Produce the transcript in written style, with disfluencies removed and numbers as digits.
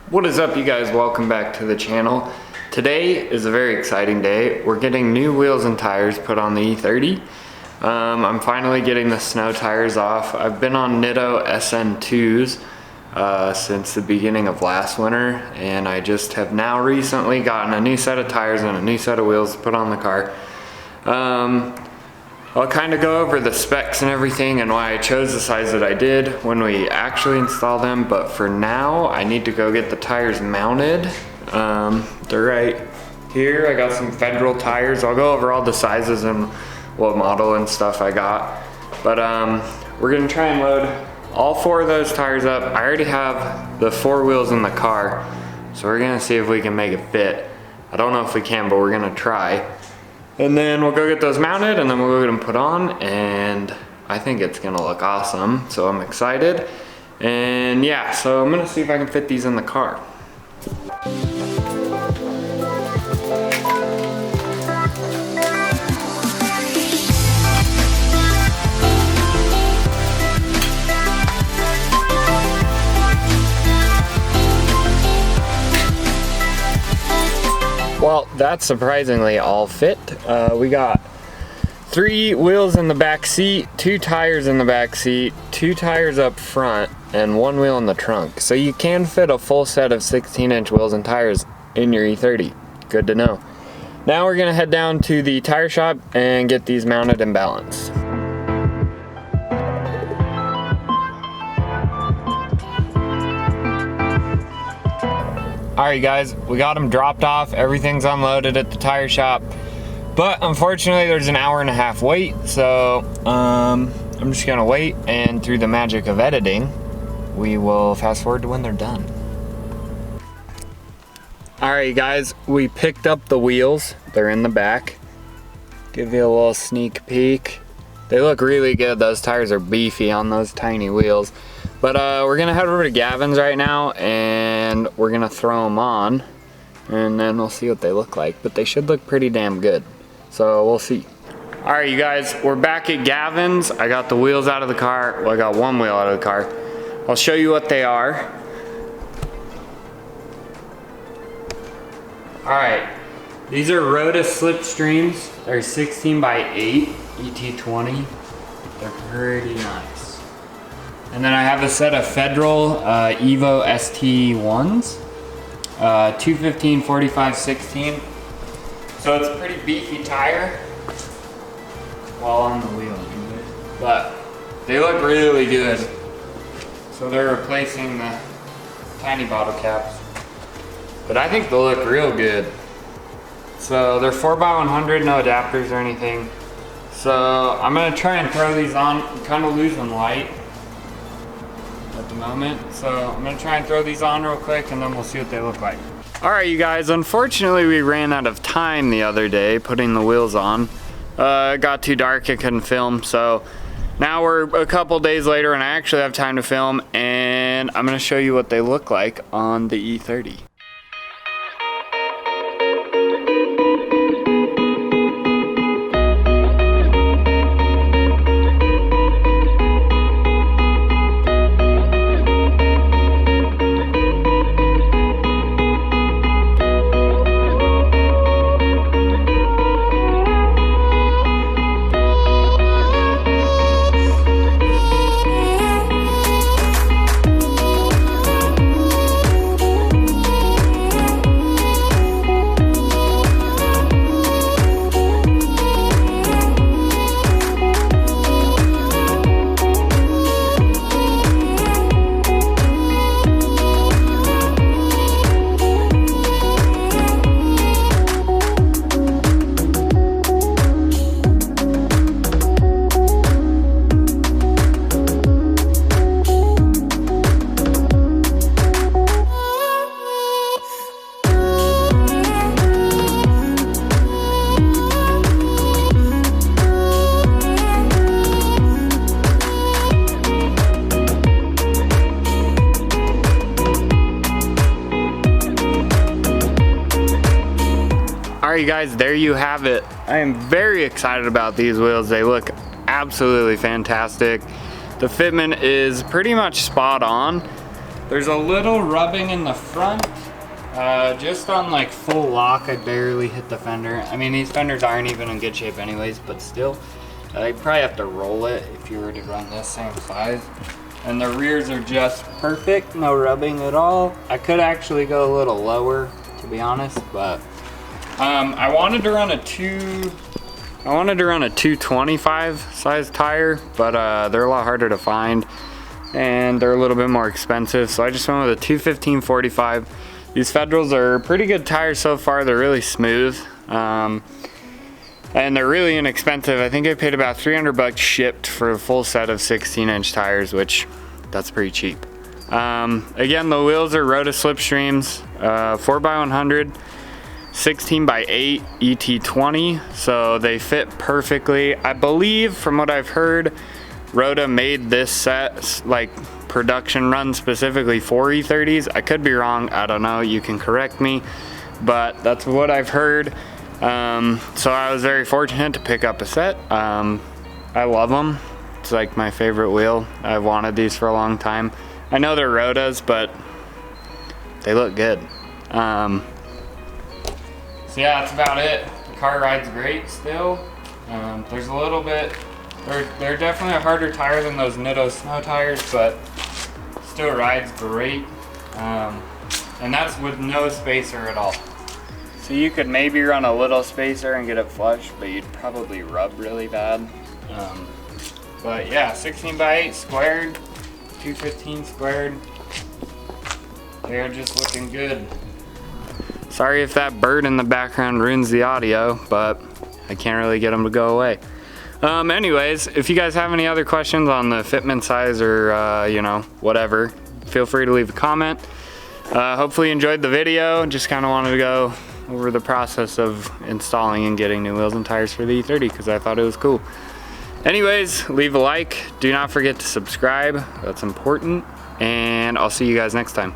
What is up, you guys? Welcome back to the channel. Today is a very exciting day. We're getting new wheels and tires put on the E30. I'm finally getting the snow tires off. I've been on Nitto SN2s since the beginning of last winter, and I just have now recently gotten a new set of tires and a new set of wheels put on the car. I'll kind of go over the specs and everything and why I chose the size that I did when we actually install them, but for now I need to go get the tires mounted. They're right here. I got some Federal tires. I'll go over all the sizes and what model and stuff I got, but we're gonna try and load all 4 of those tires up. I already have the 4 wheels in the car, so we're gonna see if we can make it fit. I don't know if we can, but we're gonna try. And then we'll go get those mounted, and then we'll go get them put on, and I think it's gonna look awesome, so I'm excited. And yeah, so I'm gonna see if I can fit these in the car. Well, that's surprisingly all fit. We got 3 wheels in the back seat, 2 tires in the back seat, 2 tires up front, and 1 wheel in the trunk. So you can fit a full set of 16-inch wheels and tires in your E30. Good to know. Now we're gonna head down to the tire shop and get these mounted and balanced. Alright guys, we got them dropped off, everything's unloaded at the tire shop, but unfortunately there's an 1.5 hour wait, so I'm just gonna wait, and through the magic of editing, we will fast forward to when they're done. Alright guys, we picked up the wheels, they're in the back. Give you a little sneak peek. They look really good, those tires are beefy on those tiny wheels. But we're gonna head over to Gavin's right now, and we're gonna throw them on, and then we'll see what they look like. But they should look pretty damn good, so we'll see. All right, you guys, we're back at Gavin's. I got the wheels out of the car. Well, I got 1 wheel out of the car. I'll show you what they are. All right, these are Rotus Slipstreams. They're 16x8 ET20. They're pretty nice. And then I have a set of Federal Evo ST1s, 215, 45, 16. So it's a pretty beefy tire while on the wheel, but they look really good. So they're replacing the tiny bottle caps, but I think they look real good. So they're 4x100, no adapters or anything. So I'm gonna try and throw these on, kind of losing light at the moment, so I'm gonna try and throw these on real quick, and then we'll see what they look like. All right, you guys, unfortunately we ran out of time the other day putting the wheels on. It got too dark, I couldn't film, so now we're a couple days later and I actually have time to film, and I'm gonna show you what they look like on the E30. Alright you guys, there you have it. I am very excited about these wheels. They look absolutely fantastic. The fitment is pretty much spot on. There's a little rubbing in the front. Just on like full lock, I barely hit the fender. I mean, these fenders aren't even in good shape anyways, but still. You'd probably have to roll it if you were to run this same size. And the rears are just perfect, no rubbing at all. I could actually go a little lower, to be honest, but I wanted to run a 225 size tire, but they're a lot harder to find and they're a little bit more expensive. So I just went with a 215/45. These Federals are pretty good tires so far. They're really smooth. And they're really inexpensive. I think I paid about 300 bucks shipped for a full set of 16-inch tires, which that's pretty cheap. Again, the wheels are Rota Slipstreams, 4x100, 16x8 ET20, so they fit perfectly. I believe, from what I've heard, Rota made this set like production run specifically for E30s. I could be wrong, I don't know, you can correct me, but that's what I've heard. So I was very fortunate to pick up a set. I love them. It's like my favorite wheel. I've wanted these for a long time. I know they're Rotas, but they look good. So yeah, that's about it. The car rides great still. There's a little bit, they're definitely a harder tire than those Nitto snow tires, but still rides great. And that's with no spacer at all. So you could maybe run a little spacer and get it flush, but you'd probably rub really bad. But yeah, 16x8 squared, 215 squared. They're just looking good. Sorry if that bird in the background ruins the audio, but I can't really get them to go away. Anyways, if you guys have any other questions on the fitment size or you know, whatever, feel free to leave a comment. Hopefully you enjoyed the video. Just kind of wanted to go over the process of installing and getting new wheels and tires for the E30 because I thought it was cool. Anyways, leave a like. Do not forget to subscribe. That's important. And I'll see you guys next time.